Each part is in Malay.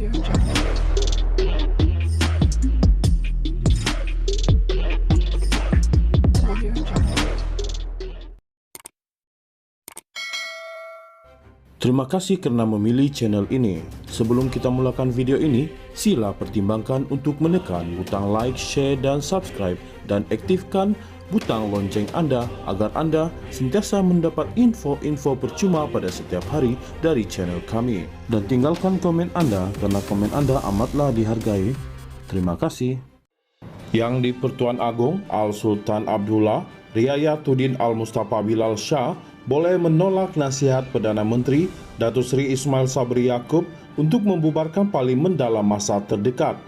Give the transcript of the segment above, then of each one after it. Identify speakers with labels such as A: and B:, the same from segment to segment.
A: Terima kasih kerana memilih channel ini. Sebelum kita mulakan video ini, sila pertimbangkan untuk menekan butang like, share dan subscribe dan aktifkan butang lonceng anda agar anda sentiasa mendapat info-info percuma pada setiap hari dari channel kami. Dan tinggalkan komen anda kerana komen anda amatlah dihargai. Terima kasih. Yang di-Pertuan Agong Al-Sultan Abdullah Riayatuddin Al-Mustafa Bilal Shah boleh menolak nasihat Perdana Menteri Datuk Seri Ismail Sabri Yaakob untuk membubarkan Parlimen dalam masa terdekat.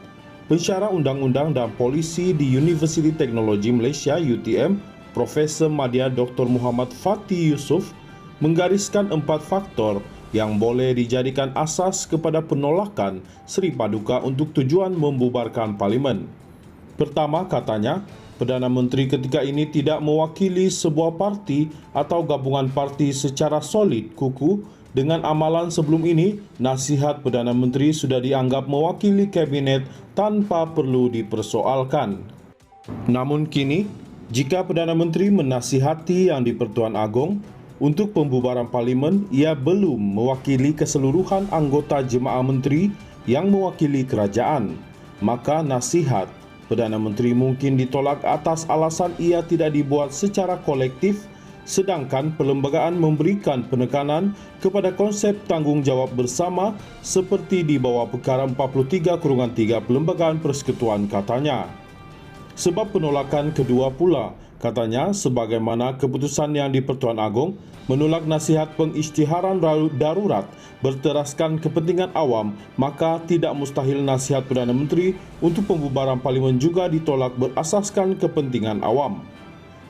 A: Pensyarah Undang-Undang dan Polisi di Universiti Teknologi Malaysia UTM, Profesor Madya Dr. Muhammad Fatih Yusof menggariskan 4 faktor yang boleh dijadikan asas kepada penolakan Seri Paduka untuk tujuan membubarkan Parlimen. Pertama, katanya, Perdana Menteri ketika ini tidak mewakili sebuah parti atau gabungan parti secara solid kukuh. Dengan amalan sebelum ini, nasihat Perdana Menteri sudah dianggap mewakili kabinet tanpa perlu dipersoalkan. Namun kini, jika Perdana Menteri menasihati Yang di-Pertuan Agong untuk pembubaran Parlimen, ia belum mewakili keseluruhan anggota Jemaah Menteri yang mewakili kerajaan, maka nasihat Perdana Menteri mungkin ditolak atas alasan ia tidak dibuat secara kolektif, sedangkan perlembagaan memberikan penekanan kepada konsep tanggungjawab bersama seperti di bawah Perkara 43/3 Perlembagaan Persekutuan, katanya. Sebab penolakan kedua pula, katanya, sebagaimana keputusan Yang di-Pertuan Agong menolak nasihat pengisytiharan darurat berteraskan kepentingan awam, maka tidak mustahil nasihat Perdana Menteri untuk pembubaran Parlimen juga ditolak berasaskan kepentingan awam.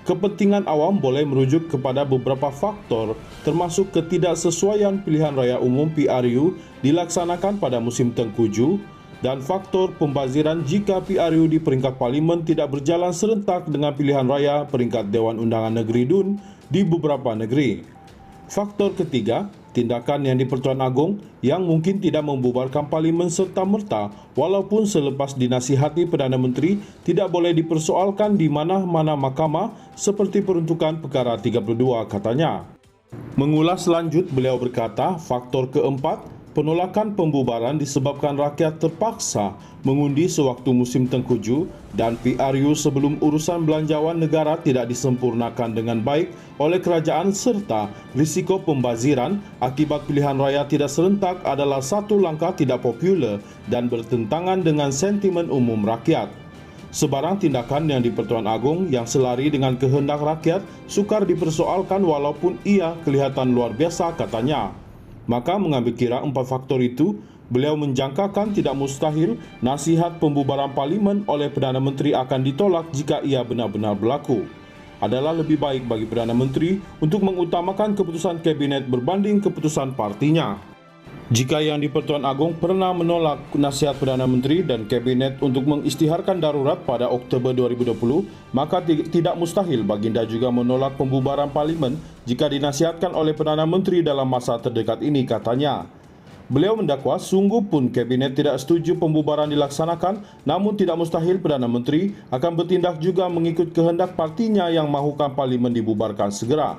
A: Kepentingan awam boleh merujuk kepada beberapa faktor termasuk ketidaksesuaian pilihan raya umum PRU dilaksanakan pada musim tengkuju dan faktor pembaziran jika PRU di peringkat Parlimen tidak berjalan serentak dengan pilihan raya peringkat Dewan Undangan Negeri DUN di beberapa negeri. Faktor ketiga, tindakan Yang di-Pertuan Agong yang mungkin tidak membubarkan Parlimen serta-merta walaupun selepas dinasihati Perdana Menteri tidak boleh dipersoalkan di mana-mana mahkamah seperti peruntukan Perkara 32, katanya. Mengulas lanjut, beliau berkata, faktor keempat, penolakan pembubaran disebabkan rakyat terpaksa mengundi sewaktu musim tengkuju dan PRU sebelum urusan belanjawan negara tidak disempurnakan dengan baik oleh kerajaan serta risiko pembaziran akibat pilihan raya tidak serentak adalah satu langkah tidak popular dan bertentangan dengan sentimen umum rakyat. Sebarang tindakan Yang di-Pertuan Agong yang selari dengan kehendak rakyat sukar dipersoalkan walaupun ia kelihatan luar biasa, katanya. Maka mengambil kira 4 faktor itu, beliau menjangkakan tidak mustahil nasihat pembubaran Parlimen oleh Perdana Menteri akan ditolak jika ia benar-benar berlaku. Adalah lebih baik bagi Perdana Menteri untuk mengutamakan keputusan kabinet berbanding keputusan partinya. Jika Yang di-Pertuan Agong pernah menolak nasihat Perdana Menteri dan kabinet untuk mengisytiharkan darurat pada Oktober 2020, maka tidak mustahil baginda juga menolak pembubaran Parlimen jika dinasihatkan oleh Perdana Menteri dalam masa terdekat ini, katanya. Beliau mendakwa sungguh pun kabinet tidak setuju pembubaran dilaksanakan, namun tidak mustahil Perdana Menteri akan bertindak juga mengikut kehendak partinya yang mahukan Parlimen dibubarkan segera.